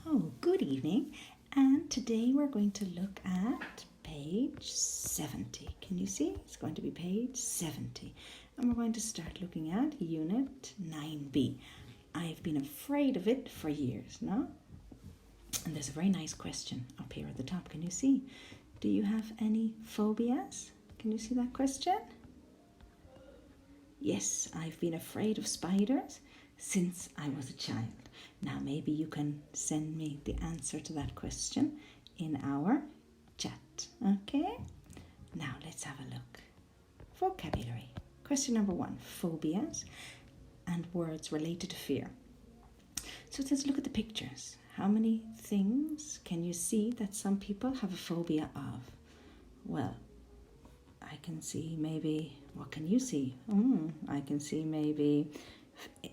Oh, good evening. And today we're going to look at page 70. Can you see? It's going to be page 70. And we're going to start looking at unit 9b. I've been afraid of it for years, no? And there's a very nice question up here at the top. Can you see? Do you have any phobias? Can you see that question? Yes, I've been afraid of spiders since I was a child. Now maybe you can send me the answer to that question in our chat, okay? Now let's have a look. Vocabulary. Question number 1, phobias and words related to fear. So it says look at the pictures. How many things can you see that some people have a phobia of? Well, I can see maybe, what can you see? I can see maybe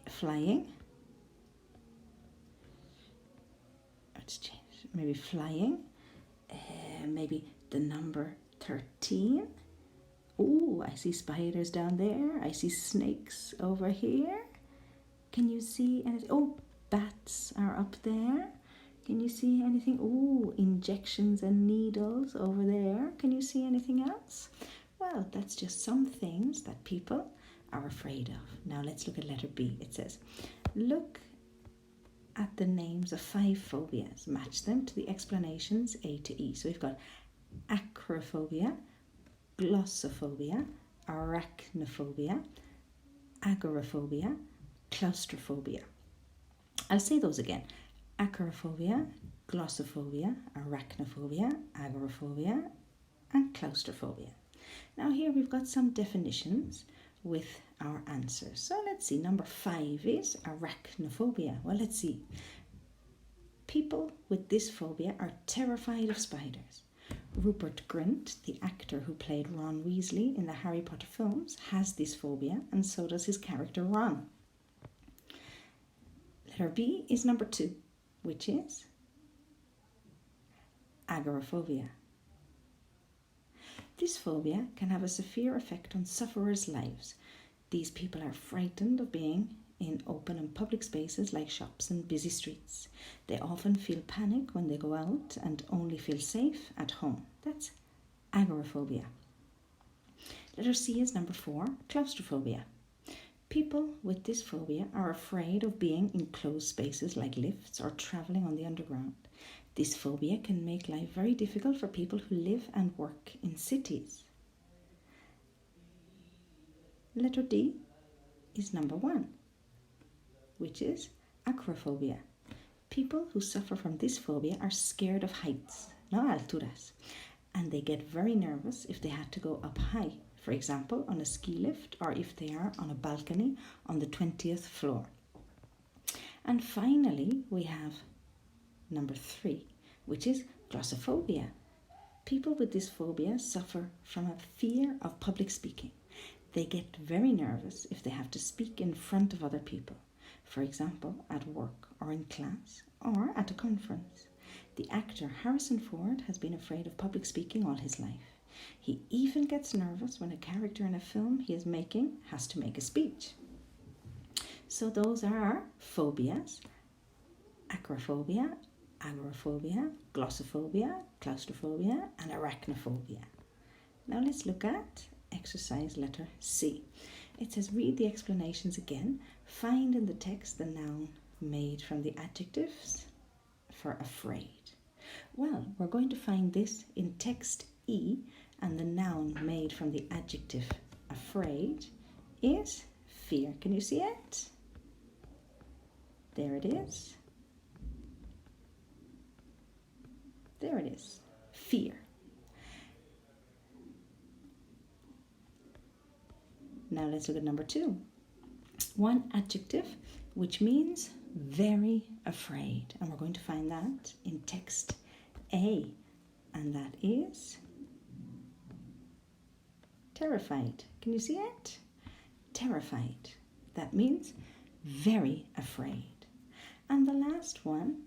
flying. Let's change. Maybe flying. Maybe the number 13. Oh, I see spiders down there. I see snakes over here. Can you see anything? Oh, bats are up there. Can you see anything? Oh, injections and needles over there. Can you see anything else? Well, that's just some things that people are afraid of. Now let's look at letter B. It says, look at the names of 5 phobias. Match them to the explanations A to E. So we've got acrophobia, glossophobia, arachnophobia, agoraphobia, claustrophobia. I'll say those again. Acrophobia, glossophobia, arachnophobia, agoraphobia, and claustrophobia. Now here we've got some definitions with our answers. So let's see, number 5 is arachnophobia. Well, let's see. People with this phobia are terrified of spiders. Rupert Grint, the actor who played Ron Weasley in the Harry Potter films, has this phobia, and so does his character Ron. Letter B is number 2, which is agoraphobia. This phobia can have a severe effect on sufferers' lives. These people are frightened of being in open and public spaces like shops and busy streets. They often feel panic when they go out and only feel safe at home. That's agoraphobia. Letter C is number 4, claustrophobia. People with this phobia are afraid of being in closed spaces like lifts or travelling on the underground. This phobia can make life very difficult for people who live and work in cities. Letter D is number 1, which is acrophobia. People who suffer from this phobia are scared of heights, no alturas, and they get very nervous if they had to go up high, for example, on a ski lift or if they are on a balcony on the 20th floor. And finally, we have number 3, which is glossophobia. People with this phobia suffer from a fear of public speaking. They get very nervous if they have to speak in front of other people, for example, at work or in class or at a conference. The actor Harrison Ford has been afraid of public speaking all his life. He even gets nervous when a character in a film he is making has to make a speech. So those are our phobias: acrophobia, agoraphobia, glossophobia, claustrophobia, and arachnophobia. Now let's look at exercise letter C. It says read the explanations again. Find in the text the noun made from the adjectives for afraid. Well, we're going to find this in text E, and the noun made from the adjective afraid is fear. Can you see it? There it is. There it is. Fear. Now let's look at number 2. One adjective which means very afraid. And we're going to find that in text A. And that is terrified. Can you see it? Terrified. That means very afraid. And the last one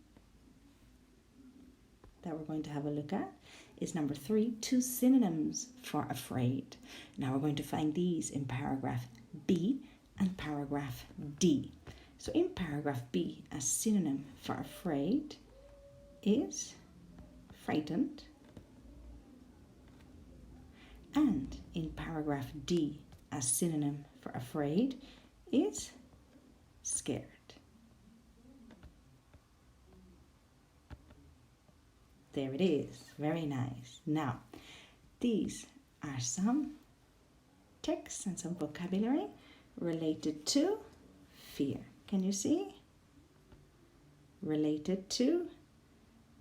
that we're going to have a look at is number 3, 2 synonyms for afraid. Now we're going to find these in paragraph B and paragraph D. So in paragraph B, a synonym for afraid is frightened. And in paragraph D, a synonym for afraid is scared. There it is. Very nice. Now, these are some texts and some vocabulary related to fear. Can you see? Related to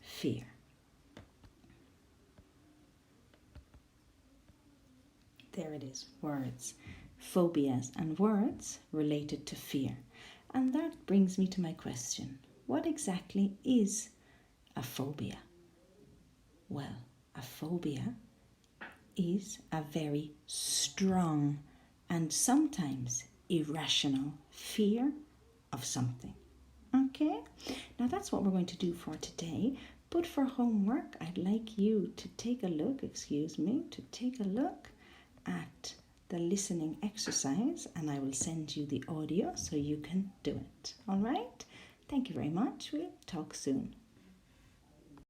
fear. There it is, words, phobias and words related to fear. And that brings me to my question. What exactly is a phobia? Well, a phobia is a very strong and sometimes irrational fear of something. Okay, now that's what we're going to do for today. But for homework, I'd like you to take a look at the listening exercise, and I will send you the audio so you can do it. All right? Thank you very much. We'll talk soon.